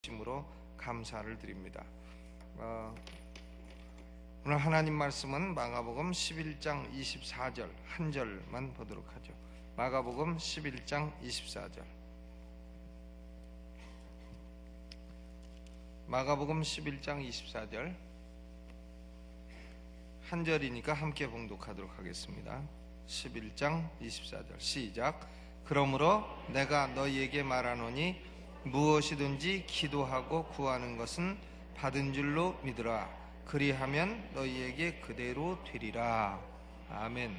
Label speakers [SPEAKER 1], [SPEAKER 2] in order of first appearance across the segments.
[SPEAKER 1] 심으로 감사를 드립니다. 오늘 하나님 말씀은 마가복음 11장 24절 한 절만 보도록 하죠. 마가복음 11장 24절. 마가복음 11장 24절 한 절이니까 함께 봉독하도록 하겠습니다. 11장 24절 시작. 그러므로 내가 너희에게 말하노니 무엇이든지 기도하고 구하는 것은 받은 줄로 믿으라. 그리하면 너희에게 그대로 되리라. 아멘.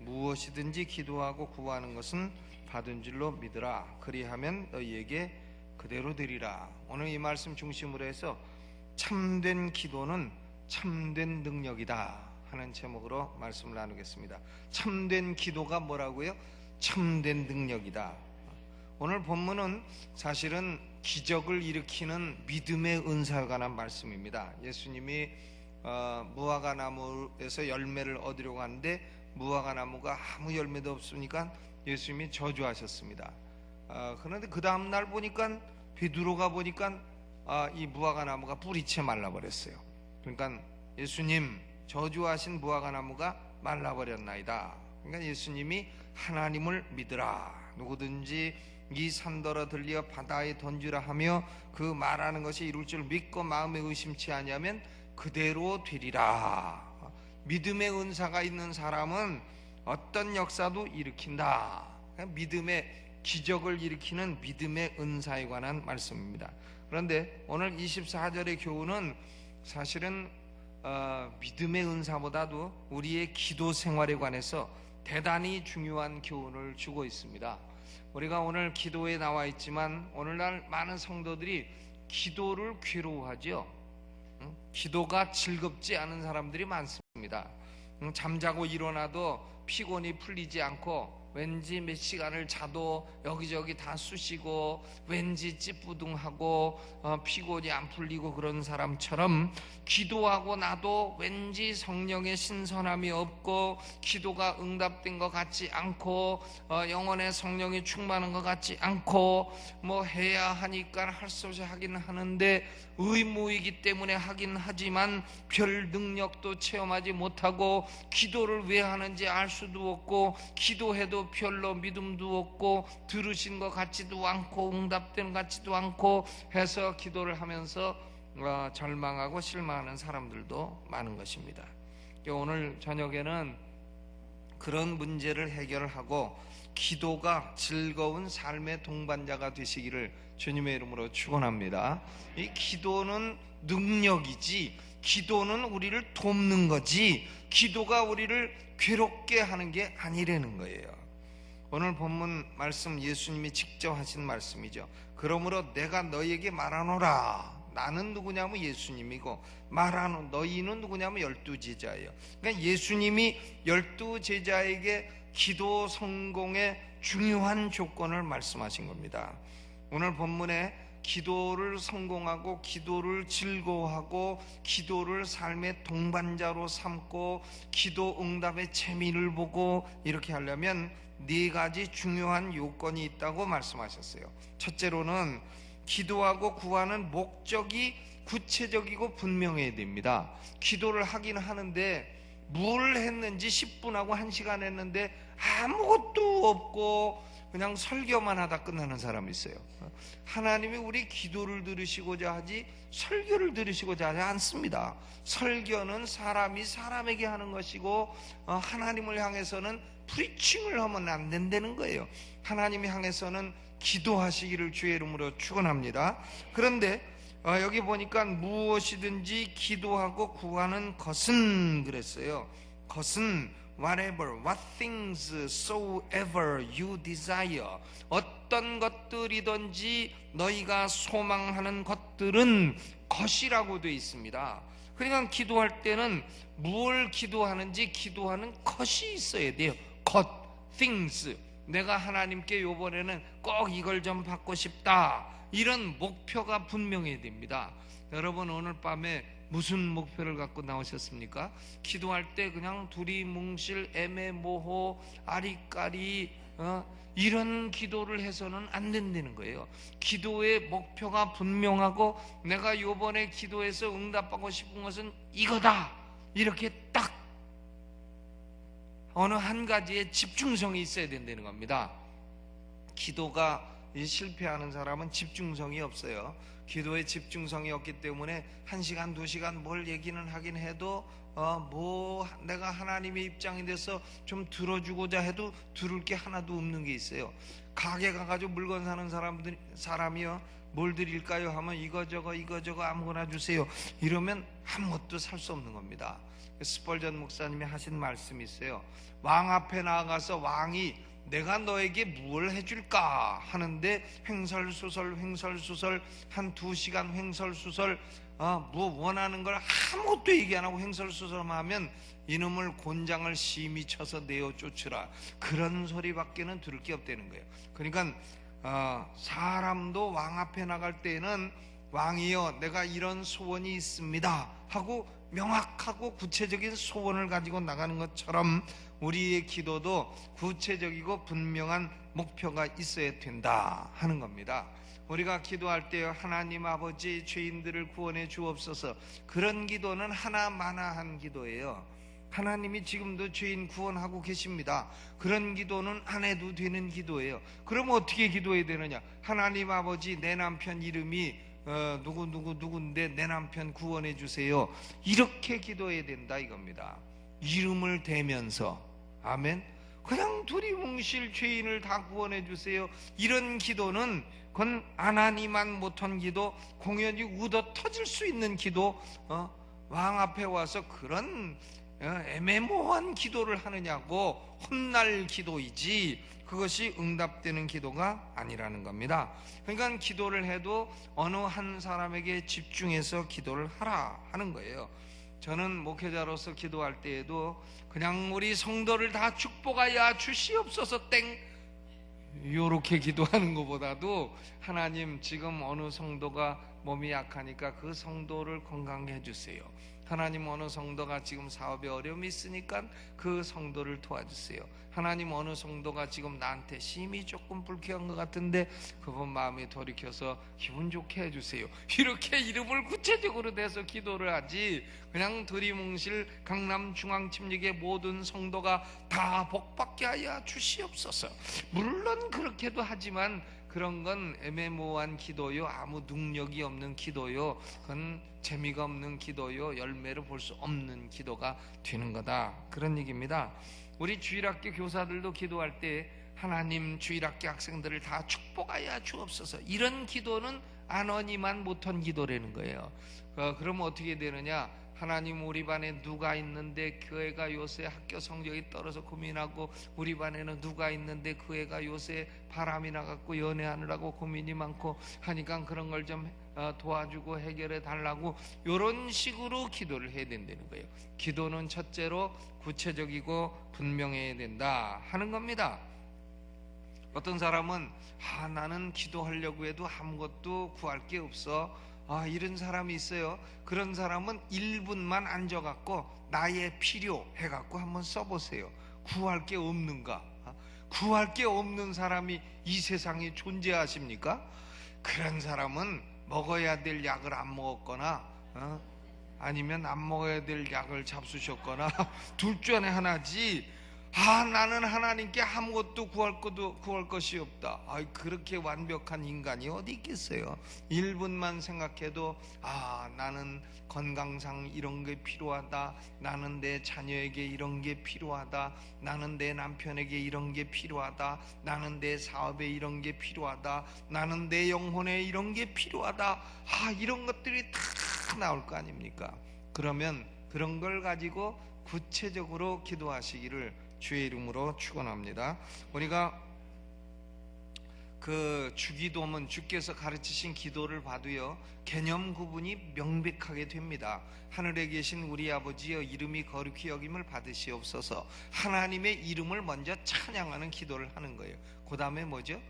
[SPEAKER 1] 무엇이든지 기도하고 구하는 것은 받은 줄로 믿으라. 그리하면 너희에게 그대로 되리라. 오늘 이 말씀 중심으로 해서 참된 기도는 참된 능력이다 하는 제목으로 말씀을 나누겠습니다. 참된 기도가 뭐라고요? 참된 능력이다. 오늘 본문은 사실은 기적을 일으키는 믿음의 은사에 관한 말씀입니다. 예수님이 무화과 나무에서 열매를 얻으려고 하는데 무화과 나무가 아무 열매도 없으니까 예수님이 저주하셨습니다. 그런데 그 다음날 보니까 베드로가 보니까 이 무화과 나무가 뿌리채 말라버렸어요. 그러니까 예수님, 저주하신 무화과 나무가 말라버렸나이다. 그러니까 예수님이 하나님을 믿으라. 누구든지 이 산더러 들려 바다에 던지라 하며 그 말하는 것이 이룰 줄 믿고 마음에 의심치 아니하면 그대로 되리라. 믿음의 은사가 있는 사람은 어떤 역사도 일으킨다. 믿음의 기적을 일으키는 믿음의 은사에 관한 말씀입니다. 그런데 오늘 24절의 교훈은 사실은 믿음의 은사보다도 우리의 기도 생활에 관해서 대단히 중요한 교훈을 주고 있습니다. 우리가 오늘 기도에 나와 있지만 오늘날 많은 성도들이 기도를 괴로워하죠. 기도가 즐겁지 않은 사람들이 많습니다. 잠자고 일어나도 피곤이 풀리지 않고 왠지 몇 시간을 자도 여기저기 다 쑤시고 왠지 찌뿌둥하고 피곤이 안 풀리고 그런 사람처럼 기도하고 나도 왠지 성령의 신선함이 없고 기도가 응답된 것 같지 않고 영혼의 성령이 충만한 것 같지 않고 뭐 해야 하니까 할 수 없이 하긴 하는데 의무이기 때문에 하긴 하지만 별 능력도 체험하지 못하고 기도를 왜 하는지 알 수도 없고 기도해도 별로 믿음도 없고 들으신 것 같지도 않고 응답된 것 같지도 않고 해서 기도를 하면서 절망하고 실망하는 사람들도 많은 것입니다. 오늘 저녁에는 그런 문제를 해결하고 기도가 즐거운 삶의 동반자가 되시기를 주님의 이름으로 축원합니다. 이 기도는 능력이지 기도는 우리를 돕는 거지 기도가 우리를 괴롭게 하는 게 아니라는 거예요. 오늘 본문 말씀 예수님이 직접 하신 말씀이죠. 그러므로 내가 너희에게 말하노라. 나는 누구냐면 예수님이고 말하노 너희는 누구냐면 12제자예요. 그러니까 예수님이 12제자에게 기도 성공의 중요한 조건을 말씀하신 겁니다. 오늘 본문에 기도를 성공하고 기도를 즐거워하고 기도를 삶의 동반자로 삼고 기도 응답의 재미를 보고 이렇게 하려면 네 가지 중요한 요건이 있다고 말씀하셨어요. 첫째로는 기도하고 구하는 목적이 구체적이고 분명해야 됩니다. 기도를 하긴 하는데 뭘 했는지 10분하고 1시간 했는데 아무것도 없고 그냥 설교만 하다 끝나는 사람이 있어요. 하나님이 우리 기도를 들으시고자 하지 설교를 들으시고자 하지 않습니다. 설교는 사람이 사람에게 하는 것이고 하나님을 향해서는 프리칭을 하면 안 된다는 거예요. 하나님을 향해서는 기도하시기를 주의 이름으로 축원합니다. 그런데 여기 보니까 무엇이든지 기도하고 구하는 것은 그랬어요. 것은 whatever, what things soever you desire. 어떤 것들이든지 너희가 소망하는 것들은 것이라고 되어 있습니다. 그러니까 기도할 때는 뭘 기도하는지 기도하는 것이 있어야 돼요. 것, things. 내가 하나님께 요번에는 꼭 이걸 좀 받고 싶다. 이런 목표가 분명해야 됩니다. 여러분 오늘 밤에 무슨 목표를 갖고 나오셨습니까? 기도할 때 그냥 두리뭉실 애매모호 아리까리 이런 기도를 해서는 안 된다는 거예요. 기도의 목표가 분명하고 내가 요번에 기도해서 응답하고 싶은 것은 이거다, 이렇게 딱 어느 한 가지에 집중성이 있어야 된다는 겁니다. 기도가 실패하는 사람은 집중성이 없어요. 기도에 집중성이 없기 때문에 1시간, 2시간 뭘 얘기는 하긴 해도 내가 하나님의 입장이 돼서 좀 들어주고자 해도 들을 게 하나도 없는 게 있어요. 가게 가가지고 물건 사는 사람이요, 뭘 드릴까요 하면 이거저거 아무거나 주세요 이러면 아무것도 살 수 없는 겁니다. 스펄전 목사님이 하신 말씀이 있어요. 왕 앞에 나아가서 왕이 내가 너에게 무엇을 해줄까 하는데 횡설수설 한 2시간 횡설수설 뭐 원하는 걸 아무것도 얘기 안 하고 횡설수설만 하면 이놈을 곤장을 심히 쳐서 내어 쫓으라, 그런 소리밖에는 들을 게 없다는 거예요. 그러니까 사람도 왕 앞에 나갈 때는 왕이여 내가 이런 소원이 있습니다 하고 명확하고 구체적인 소원을 가지고 나가는 것처럼 우리의 기도도 구체적이고 분명한 목표가 있어야 된다 하는 겁니다. 우리가 기도할 때 하나님 아버지 죄인들을 구원해 주옵소서, 그런 기도는 하나마나한 기도예요. 하나님이 지금도 죄인 구원하고 계십니다. 그런 기도는 안 해도 되는 기도예요. 그럼 어떻게 기도해야 되느냐? 하나님 아버지 내 남편 이름이 누군데 내 남편 구원해 주세요, 이렇게 기도해야 된다 이겁니다. 이름을 대면서, 아멘. 그냥 두리뭉실 죄인을 다 구원해 주세요, 이런 기도는 그건 하나님만 못한 기도, 공연히 ud어 터질 수 있는 기도, 왕 앞에 와서 그런 애매모호한 기도를 하느냐고 혼날 기도이지 그것이 응답되는 기도가 아니라는 겁니다. 그러니까 기도를 해도 어느 한 사람에게 집중해서 기도를 하라 하는 거예요. 저는 목회자로서 기도할 때에도 그냥 우리 성도를 다 축복하여 주시옵소서 땡 요렇게 기도하는 것보다도 하나님 지금 어느 성도가 몸이 약하니까 그 성도를 건강하게 해주세요. 하나님 어느 성도가 지금 사업에 어려움이 있으니까 그 성도를 도와주세요. 하나님 어느 성도가 지금 나한테 심히 조금 불쾌한 것 같은데 그분 마음에 돌이켜서 기분 좋게 해주세요. 이렇게 이름을 구체적으로 대서 기도를 하지, 그냥 두리뭉실 강남중앙침략의 모든 성도가 다 복받게 하여 주시옵소서, 물론 그렇게도 하지만 그런 건 애매모호한 기도요, 아무 능력이 없는 기도요, 그건 재미가 없는 기도요, 열매를 볼 수 없는 기도가 되는 거다, 그런 얘기입니다. 우리 주일학교 교사들도 기도할 때 하나님 주일학교 학생들을 다 축복하여 주옵소서, 이런 기도는 안원이만 못한 기도라는 거예요. 그러면 어떻게 되느냐? 하나님 우리 반에 누가 있는데 그 애가 요새 학교 성적이 떨어져 고민하고, 우리 반에는 누가 있는데 그 애가 요새 바람이 나갖고 연애하느라고 고민이 많고 하니까 그런 걸 좀 도와주고 해결해 달라고, 이런 식으로 기도를 해야 된다는 거예요. 기도는 첫째로 구체적이고 분명해야 된다 하는 겁니다. 어떤 사람은 나는 기도하려고 해도 아무것도 구할 게 없어, 이런 사람이 있어요. 그런 사람은 1분만 앉아갖고 나의 필요 해갖고 한번 써보세요. 구할 게 없는가? 구할 게 없는 사람이 이 세상에 존재하십니까? 그런 사람은 먹어야 될 약을 안 먹었거나 아니면 안 먹어야 될 약을 잡수셨거나 둘 중에 하나지, 나는 하나님께 아무것도 구할 것이 없다, 그렇게 완벽한 인간이 어디 있겠어요. 1분만 생각해도 나는 건강상 이런 게 필요하다, 나는 내 자녀에게 이런 게 필요하다, 나는 내 남편에게 이런 게 필요하다, 나는 내 사업에 이런 게 필요하다, 나는 내 영혼에 이런 게 필요하다, 이런 것들이 다 나올 거 아닙니까? 그러면 그런 걸 가지고 구체적으로 기도하시기를 주의 이름으로 축원합니다. 우리가 그 주기도문, 주께서 가르치신 기도를 봐도요, 개념 구분이 명백하게 됩니다. 하늘에 계신 우리 아버지여, 이름이 거룩히 여김을 받으시옵소서. 하나님의 이름을 먼저 찬양하는 기도를 하는 거예요. 그 다음에 뭐죠?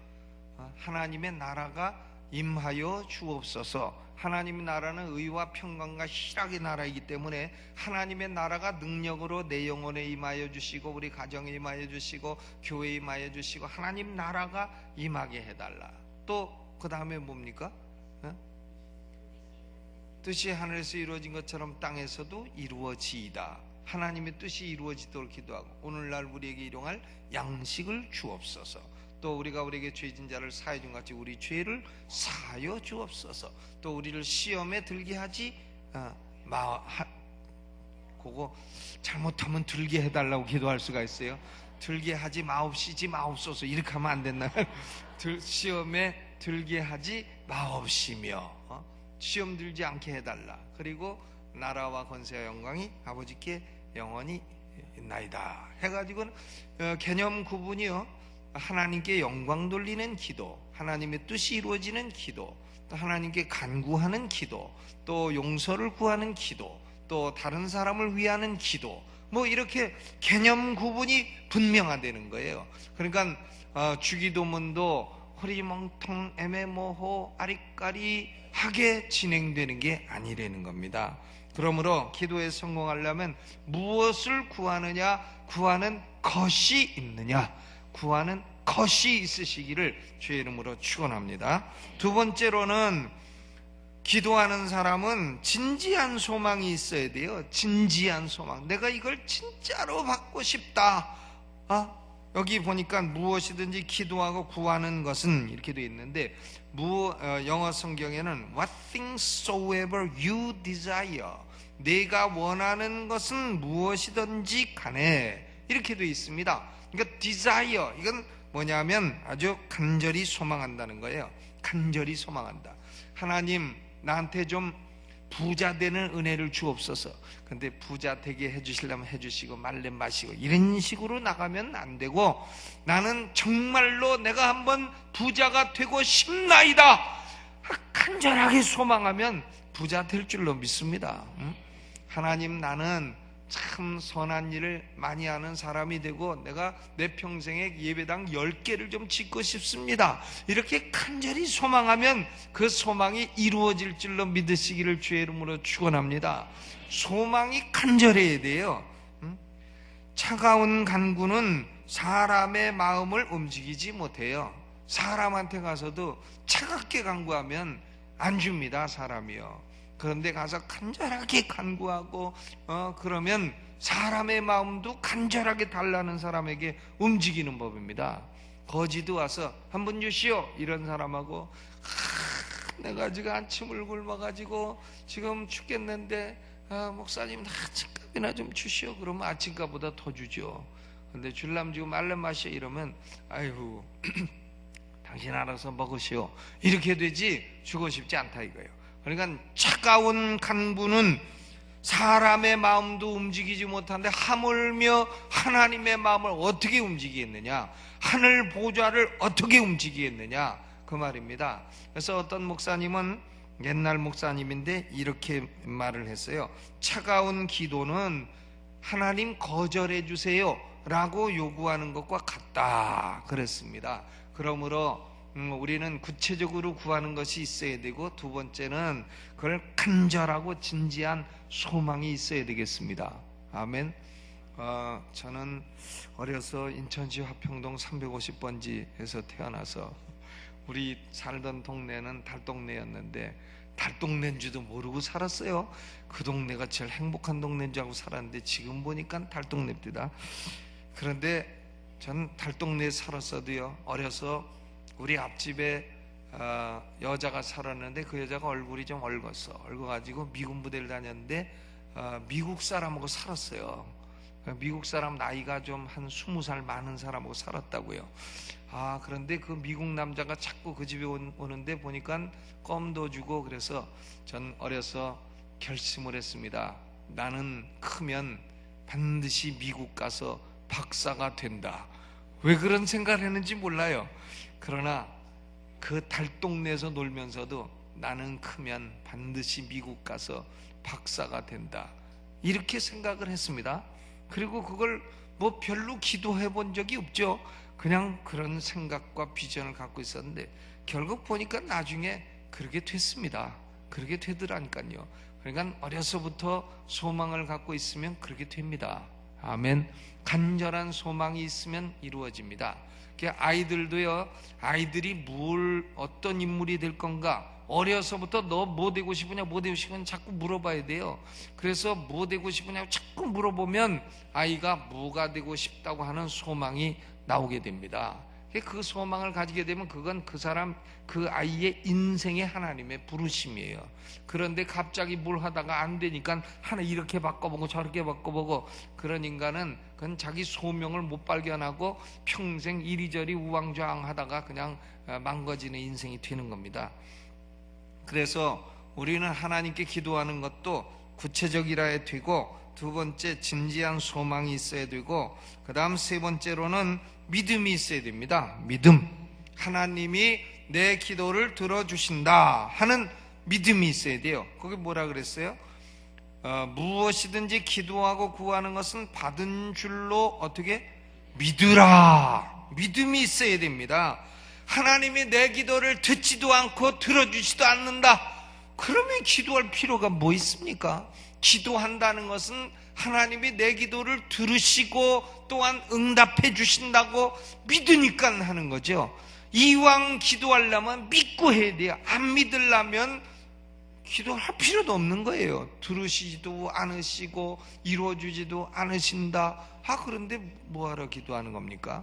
[SPEAKER 1] 하나님의 나라가 임하여 주옵소서. 하나님의 나라는 의와 평강과 희락의 나라이기 때문에 하나님의 나라가 능력으로 내 영혼에 임하여 주시고 우리 가정에 임하여 주시고 교회에 임하여 주시고 하나님 나라가 임하게 해달라. 또 그 다음에 뭡니까? 뜻이 하늘에서 이루어진 것처럼 땅에서도 이루어지이다. 하나님의 뜻이 이루어지도록 기도하고 오늘날 우리에게 일용할 양식을 주옵소서. 또 우리에게 죄진 자를 사해 준 같이 우리 죄를 사하여 주옵소서. 또 우리를 시험에 들게 하지 그거 잘못하면 들게 해달라고 기도할 수가 있어요. 들게 하지 마옵시지 마옵소서 이렇게 하면 안 된다. 시험에 들게 하지 마옵시며 시험 들지 않게 해달라. 그리고 나라와 권세와 영광이 아버지께 영원히 있나이다 해가지고 개념 구분이요, 하나님께 영광 돌리는 기도, 하나님의 뜻이 이루어지는 기도, 또 하나님께 간구하는 기도, 또 용서를 구하는 기도, 또 다른 사람을 위하는 기도, 뭐 이렇게 개념 구분이 분명화되는 거예요. 그러니까 주기도문도 허리멍텅 애매모호 아리까리하게 진행되는 게 아니라는 겁니다. 그러므로 기도에 성공하려면 무엇을 구하느냐, 구하는 것이 있느냐, 구하는 것이 있으시기를 주의 이름으로 축원합니다. 두 번째로는 기도하는 사람은 진지한 소망이 있어야 돼요. 진지한 소망. 내가 이걸 진짜로 받고 싶다. 여기 보니까 무엇이든지 기도하고 구하는 것은 이렇게 되어 있는데 영어 성경에는 What things soever you desire, 내가 원하는 것은 무엇이든지 간에 이렇게 되어 있습니다. 그러니까 desire, 이건 뭐냐면 아주 간절히 소망한다는 거예요. 간절히 소망한다. 하나님 나한테 좀 부자 되는 은혜를 주옵소서. 근데 부자 되게 해주시려면 해주시고 말래 마시고 이런 식으로 나가면 안 되고, 나는 정말로 내가 한번 부자가 되고 싶나이다. 간절하게 소망하면 부자 될 줄로 믿습니다. 하나님 나는 참 선한 일을 많이 하는 사람이 되고 내가 내 평생에 예배당 10개를 좀 짓고 싶습니다. 이렇게 간절히 소망하면 그 소망이 이루어질 줄로 믿으시기를 주의 이름으로 축원합니다. 소망이 간절해야 돼요. 차가운 간구는 사람의 마음을 움직이지 못해요. 사람한테 가서도 차갑게 간구하면 안 줍니다, 사람이요. 그런데 가서 간절하게 간구하고 그러면 사람의 마음도 간절하게 달라는 사람에게 움직이는 법입니다. 거지도 와서 한 번 주시오 이런 사람하고 내가 지금 아침을 굶어가지고 지금 죽겠는데 목사님 아침값이나 좀 주시오. 그러면 아침값보다 더 주죠. 근데 줄람 지고 말래 마시오 이러면 아이고 당신 알아서 먹으시오 이렇게 되지 주고 싶지 않다 이거예요. 그러니까 차가운 간구는 사람의 마음도 움직이지 못하는데 하물며 하나님의 마음을 어떻게 움직이겠느냐, 하늘 보좌를 어떻게 움직이겠느냐 그 말입니다. 그래서 어떤 목사님은, 옛날 목사님인데 이렇게 말을 했어요. 차가운 기도는 하나님 거절해 주세요 라고 요구하는 것과 같다 그랬습니다. 그러므로 우리는 구체적으로 구하는 것이 있어야 되고, 두 번째는 그걸 간절하고 진지한 소망이 있어야 되겠습니다. 아멘. 저는 어려서 인천시 화평동 350번지에서 태어나서 우리 살던 동네는 달동네였는데 달동네인 줄도 모르고 살았어요. 그 동네가 제일 행복한 동네인 줄 알고 살았는데 지금 보니까 달동네입니다. 그런데 전 달동네에 살았어도요, 어려서 우리 앞집에 여자가 살았는데 그 여자가 얼굴이 좀 얽어가지고 미군 부대를 다녔는데 미국 사람하고 살았어요. 미국 사람 나이가 좀 한 20살 많은 사람하고 살았다고요. 그런데 그 미국 남자가 자꾸 그 집에 오는데 보니까 껌도 주고, 그래서 전 어려서 결심을 했습니다. 나는 크면 반드시 미국 가서 박사가 된다. 왜 그런 생각을 했는지 몰라요. 그러나 그 달동네에서 놀면서도 나는 크면 반드시 미국 가서 박사가 된다 이렇게 생각을 했습니다. 그리고 그걸 뭐 별로 기도해 본 적이 없죠. 그냥 그런 생각과 비전을 갖고 있었는데 결국 보니까 나중에 그렇게 됐습니다. 그렇게 되더라니까요. 그러니까 어려서부터 소망을 갖고 있으면 그렇게 됩니다. 아멘. 간절한 소망이 있으면 이루어집니다. 아이들도요, 아이들이 어떤 인물이 될 건가, 어려서부터 너 뭐 되고 싶으냐, 뭐 되고 싶으냐 자꾸 물어봐야 돼요. 그래서 뭐 되고 싶으냐고 자꾸 물어보면 아이가 뭐가 되고 싶다고 하는 소망이 나오게 됩니다. 그 소망을 가지게 되면 그건 그 아이의 인생의 하나님의 부르심이에요. 그런데 갑자기 뭘 하다가 안 되니까 하나 이렇게 바꿔보고 저렇게 바꿔보고, 그런 인간은 그건 자기 소명을 못 발견하고 평생 이리저리 우왕좌왕하다가 그냥 망가지는 인생이 되는 겁니다. 그래서 우리는 하나님께 기도하는 것도 구체적이라야 되고, 두 번째 진지한 소망이 있어야 되고, 그 다음 세 번째로는 믿음이 있어야 됩니다. 믿음. 하나님이 내 기도를 들어주신다 하는 믿음이 있어야 돼요. 거기 뭐라 그랬어요? 무엇이든지 기도하고 구하는 것은 받은 줄로 어떻게? 믿으라. 믿음이 있어야 됩니다. 하나님이 내 기도를 듣지도 않고 들어주지도 않는다. 그러면 기도할 필요가 뭐 있습니까? 기도한다는 것은 하나님이 내 기도를 들으시고 또한 응답해 주신다고 믿으니까 하는 거죠. 이왕 기도하려면 믿고 해야 돼요. 안 믿으려면 기도할 필요도 없는 거예요. 들으시지도 않으시고 이루어주지도 않으신다. 그런데 뭐하러 기도하는 겁니까?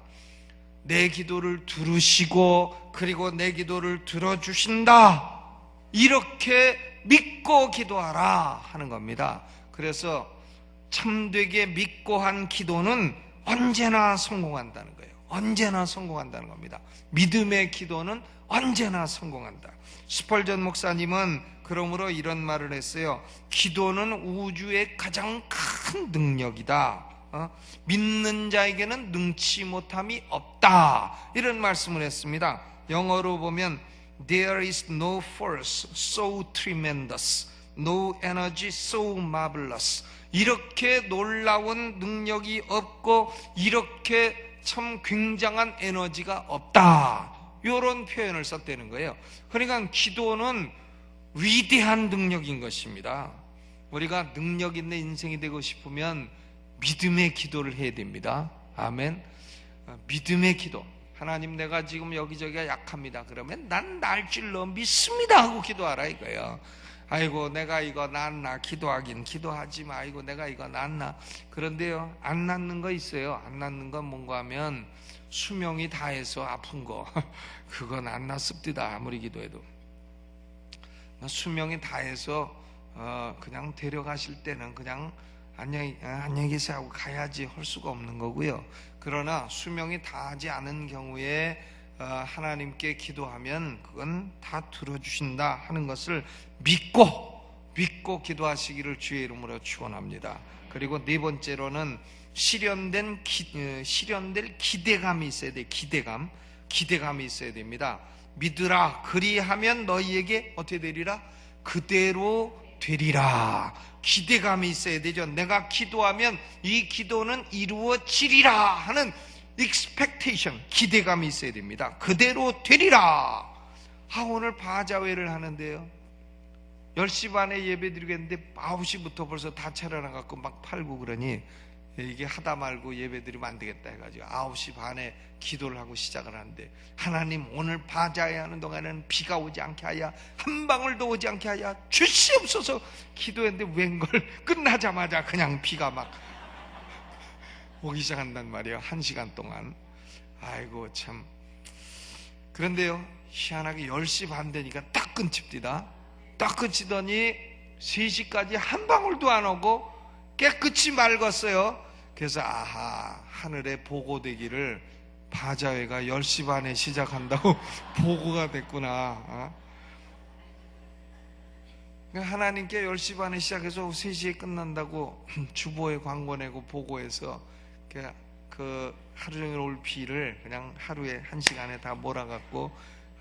[SPEAKER 1] 내 기도를 들으시고 그리고 내 기도를 들어주신다, 이렇게 믿고 기도하라 하는 겁니다. 그래서 참되게 믿고 한 기도는 언제나 성공한다는 거예요. 언제나 성공한다는 겁니다. 믿음의 기도는 언제나 성공한다. 스펄전 목사님은 그러므로 이런 말을 했어요. 기도는 우주의 가장 큰 능력이다. 믿는 자에게는 능치 못함이 없다, 이런 말씀을 했습니다. 영어로 보면 There is no force so tremendous, no energy so marvelous. 이렇게 놀라운 능력이 없고 이렇게 참 굉장한 에너지가 없다, 이런 표현을 썼다는 거예요. 그러니까 기도는 위대한 능력인 것입니다. 우리가 능력 있는 인생이 되고 싶으면 믿음의 기도를 해야 됩니다. 아멘. 믿음의 기도. 하나님, 내가 지금 여기저기가 약합니다. 그러면 난 날 줄로 믿습니다 하고 기도하라 이거예요. 아이고 내가 이거 낫나, 기도하긴 기도하지만 아이고 내가 이거 낫나. 그런데요, 안 낫는 거 있어요. 안 낫는 건 뭔가 하면 수명이 다해서 아픈 거 그건 안 낫습니다. 아무리 기도해도 수명이 다해서 그냥 데려가실 때는 그냥 안녕히 계세요 하고 가야지 할 수가 없는 거고요. 그러나 수명이 다하지 않은 경우에 하나님께 기도하면 그건 다 들어주신다 하는 것을 믿고 기도하시기를 주의 이름으로 축원합니다. 그리고 네 번째로는 실현될 기대감이 있어야 돼요. 기대감이 있어야 됩니다. 믿으라, 그리하면 너희에게 어떻게 되리라? 그대로 되리라. 기대감이 있어야 되죠. 내가 기도하면 이 기도는 이루어지리라 하는 expectation, 기대감이 있어야 됩니다. 그대로 되리라. 오늘 바자회를 하는데요, 10시 반에 예배 드리겠는데 9시부터 벌써 다 차려놔갖고 막 팔고 그러니 이게 하다 말고 예배 드리면 안 되겠다 해가지고 9시 반에 기도를 하고 시작을 하는데, 하나님 오늘 바자회 하는 동안에는 비가 오지 않게 하여 한 방울도 오지 않게 하여 주시옵소서 기도했는데 웬걸 끝나자마자 그냥 비가 막 오기 시작한단 말이에요. 1시간 동안. 아이고 참. 그런데요, 희한하게 10시 반 되니까 딱 끊칩니다. 딱 끊치더니 3시까지 한 방울도 안 오고 깨끗이 맑았어요. 그래서 하늘에 보고되기를 바자회가 10시 반에 시작한다고 보고가 됐구나. 하나님께 10시 반에 시작해서 3시에 끝난다고 주보에 광고 내고 보고해서 그 하루 종일 올 비를 그냥 하루에 1시간에 다 몰아갖고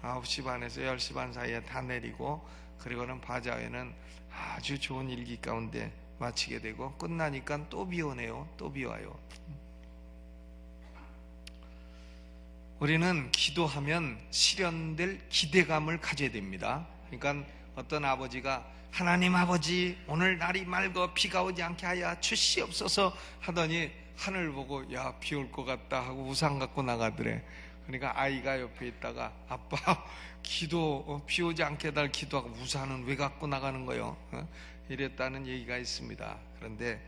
[SPEAKER 1] 9시 반에서 10시 반 사이에 다 내리고, 그리고는 바자회는 아주 좋은 일기 가운데 마치게 되고, 끝나니까 또 비 오네요. 또 비 와요. 우리는 기도하면 실현될 기대감을 가져야 됩니다. 그러니까 어떤 아버지가 하나님 아버지 오늘 날이 맑어 비가 오지 않게 하여 주시옵소서 하더니 하늘 보고 야, 비 올 것 같다 하고 우산 갖고 나가더래. 그러니까 아이가 옆에 있다가 아빠 기도 비 오지 않게 해달 기도하고 우산은 왜 갖고 나가는 거요? 이랬다는 얘기가 있습니다. 그런데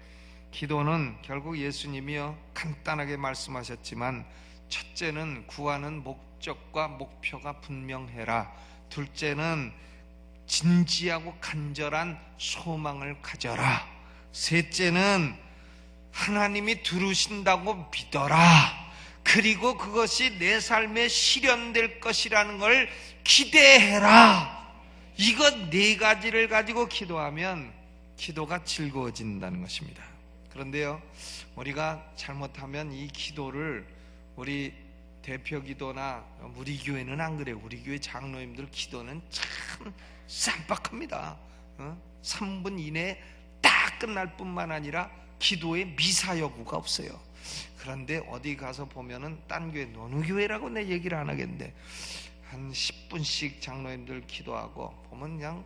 [SPEAKER 1] 기도는 결국 예수님이요 간단하게 말씀하셨지만, 첫째는 구하는 목적과 목표가 분명해라. 둘째는 진지하고 간절한 소망을 가져라. 셋째는 하나님이 들으신다고 믿어라. 그리고 그것이 내 삶에 실현될 것이라는 걸 기대해라. 이것 네 가지를 가지고 기도하면 기도가 즐거워진다는 것입니다. 그런데요, 우리가 잘못하면 이 기도를, 우리 대표 기도나 우리 교회는 안 그래요. 우리 교회 장로님들 기도는 참 쌈박합니다. 3분 이내에 딱 끝날 뿐만 아니라 기도에 미사 여구가 없어요. 그런데 어디 가서 보면은 딴 교회, 어느 교회라고 내 얘기를 안 하겠는데 한 10분씩 장로님들 기도하고 보면 그냥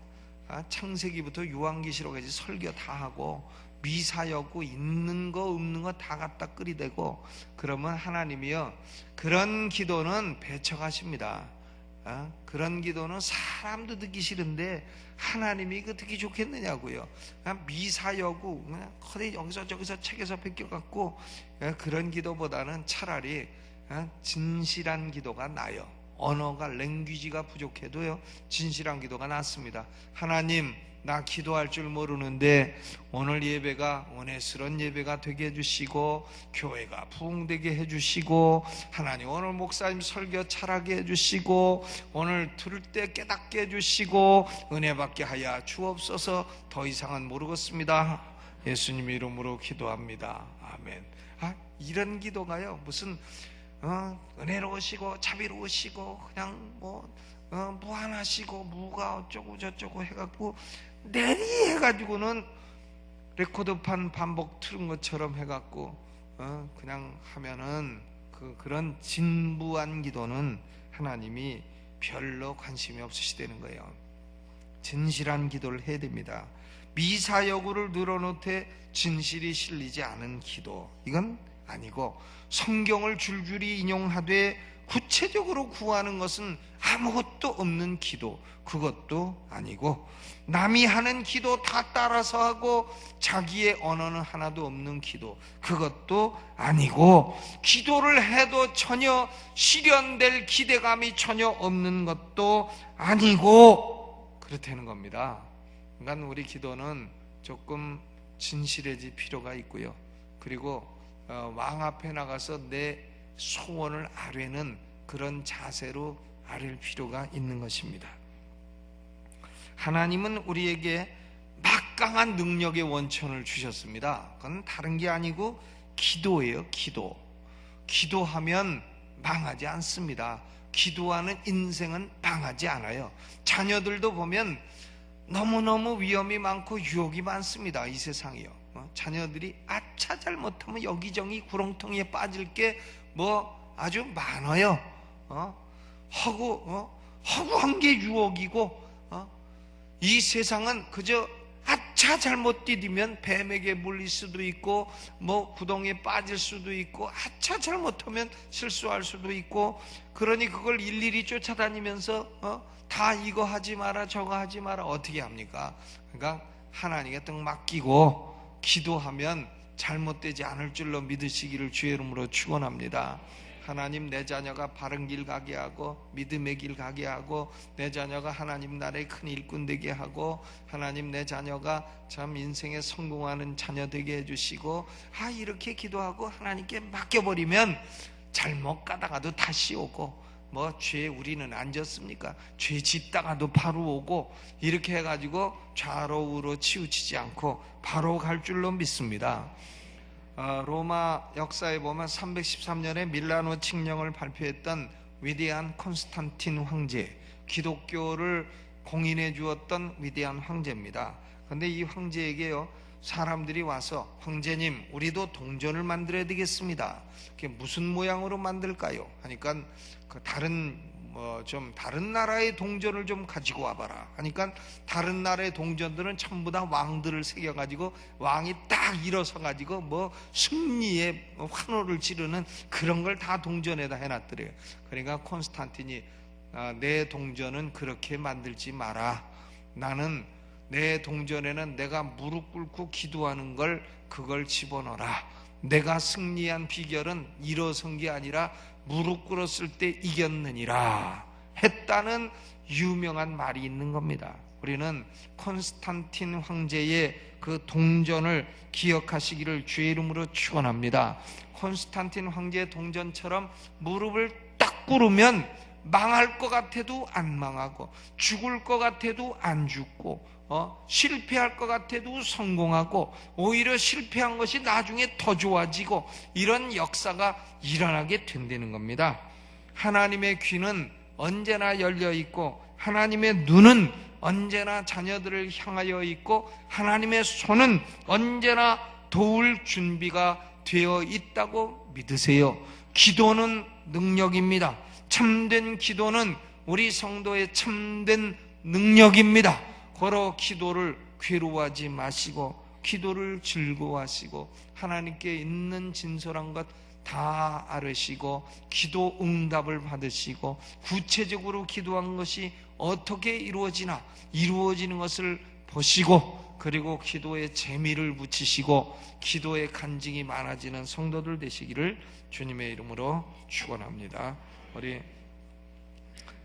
[SPEAKER 1] 창세기부터 요한계시록까지 설교 다 하고 미사 여구 있는 거 없는 거 다 갖다 끓이대고, 그러면 하나님이요 그런 기도는 배척하십니다. 그런 기도는 사람도 듣기 싫은데 하나님이 그 듣기 좋겠느냐고요. 미사여구 그냥 거기 여기서 저기서 책에서 베껴갖고 그런 기도보다는 차라리 진실한 기도가 나요. 언어가 랭귀지가 부족해도요 진실한 기도가 낫습니다. 하나님, 나 기도할 줄 모르는데 오늘 예배가 은혜스러운 예배가 되게 해주시고 교회가 부흥되게 해주시고 하나님 오늘 목사님 설교 잘하게 해주시고 오늘 들을 때 깨닫게 해주시고 은혜 받게 하여 주옵소서. 더 이상은 모르겠습니다. 예수님 이름으로 기도합니다. 아멘. 이런 기도가요 무슨 은혜로우시고 자비로우시고 그냥 무한하시고 무가 어쩌고 저쩌고 해갖고 내리 해가지고는 레코드판 반복 틀은 것처럼 해갖고 그냥 하면은 그런 진부한 기도는 하나님이 별로 관심이 없으시다는 거예요. 진실한 기도를 해야 됩니다. 미사여구를 늘어놓되 진실이 실리지 않은 기도, 이건 아니고, 성경을 줄줄이 인용하되 구체적으로 구하는 것은 아무것도 없는 기도, 그것도 아니고, 남이 하는 기도 다 따라서 하고 자기의 언어는 하나도 없는 기도, 그것도 아니고, 기도를 해도 전혀 실현될 기대감이 전혀 없는 것도 아니고 그렇다는 겁니다. 그러니까 우리 기도는 조금 진실해질 필요가 있고요, 그리고 왕 앞에 나가서 내 소원을 아뢰는 그런 자세로 아뢰 필요가 있는 것입니다. 하나님은 우리에게 막강한 능력의 원천을 주셨습니다. 그건 다른 게 아니고 기도예요. 기도하면 망하지 않습니다. 기도하는 인생은 망하지 않아요. 자녀들도 보면 너무너무 위험이 많고 유혹이 많습니다. 이 세상이요. 자녀들이 아차 잘못하면 여기저기 구렁텅이에 빠질 게 아주 많아요. 허구한 게 유혹이고, 이 세상은 그저 아차 잘못 디디면 뱀에게 물릴 수도 있고 구덩이에 빠질 수도 있고, 아차 잘못하면 실수할 수도 있고, 그러니 그걸 일일이 쫓아다니면서 다 이거 하지 마라 저거 하지 마라 어떻게 합니까? 그러니까 하나님께 딱 맡기고 기도하면 잘못되지 않을 줄로 믿으시기를 주의 이름으로 축원합니다. 하나님, 내 자녀가 바른 길 가게 하고 믿음의 길 가게 하고, 내 자녀가 하나님 나라의 큰 일꾼 되게 하고, 하나님 내 자녀가 참 인생에 성공하는 자녀 되게 해주시고, 이렇게 기도하고 하나님께 맡겨버리면 잘못 가다가도 다시 오고, 죄 우리는 안 졌습니까? 죄 짓다가도 바로 오고, 이렇게 해가지고 좌로 우로 치우치지 않고 바로 갈 줄로 믿습니다. 로마 역사에 보면 313년에 밀라노 칙령을 발표했던 위대한 콘스탄틴 황제, 기독교를 공인해 주었던 위대한 황제입니다. 그런데 이 황제에게요 사람들이 와서 황제님 우리도 동전을 만들어야 되겠습니다. 그게 무슨 모양으로 만들까요? 하니까 그 다른 나라의 동전을 좀 가지고 와봐라 하니까 다른 나라의 동전들은 전부 다 왕들을 새겨가지고 왕이 딱 일어서가지고 뭐 승리의 환호를 지르는 그런 걸 다 동전에다 해놨더래요. 그러니까 콘스탄틴이 내 동전은 그렇게 만들지 마라. 나는 내 동전에는 내가 무릎 꿇고 기도하는 그걸 집어넣어라. 내가 승리한 비결은 일어선 게 아니라 무릎 꿇었을 때 이겼느니라 했다는 유명한 말이 있는 겁니다. 우리는 콘스탄틴 황제의 그 동전을 기억하시기를 주의 이름으로 축원합니다. 콘스탄틴 황제의 동전처럼 무릎을 딱 꿇으면 망할 것 같아도 안 망하고 죽을 것 같아도 안 죽고 실패할 것 같아도 성공하고 오히려 실패한 것이 나중에 더 좋아지고 이런 역사가 일어나게 된다는 겁니다. 하나님의 귀는 언제나 열려 있고 하나님의 눈은 언제나 자녀들을 향하여 있고 하나님의 손은 언제나 도울 준비가 되어 있다고 믿으세요. 기도는 능력입니다. 참된 기도는 우리 성도의 참된 능력입니다. 걸어 기도를 괴로워하지 마시고 기도를 즐거워하시고 하나님께 있는 진솔한 것 다 알으시고 기도 응답을 받으시고 구체적으로 기도한 것이 어떻게 이루어지는 것을 보시고 그리고 기도에 재미를 붙이시고 기도의 간증이 많아지는 성도들 되시기를 주님의 이름으로 축원합니다. 우리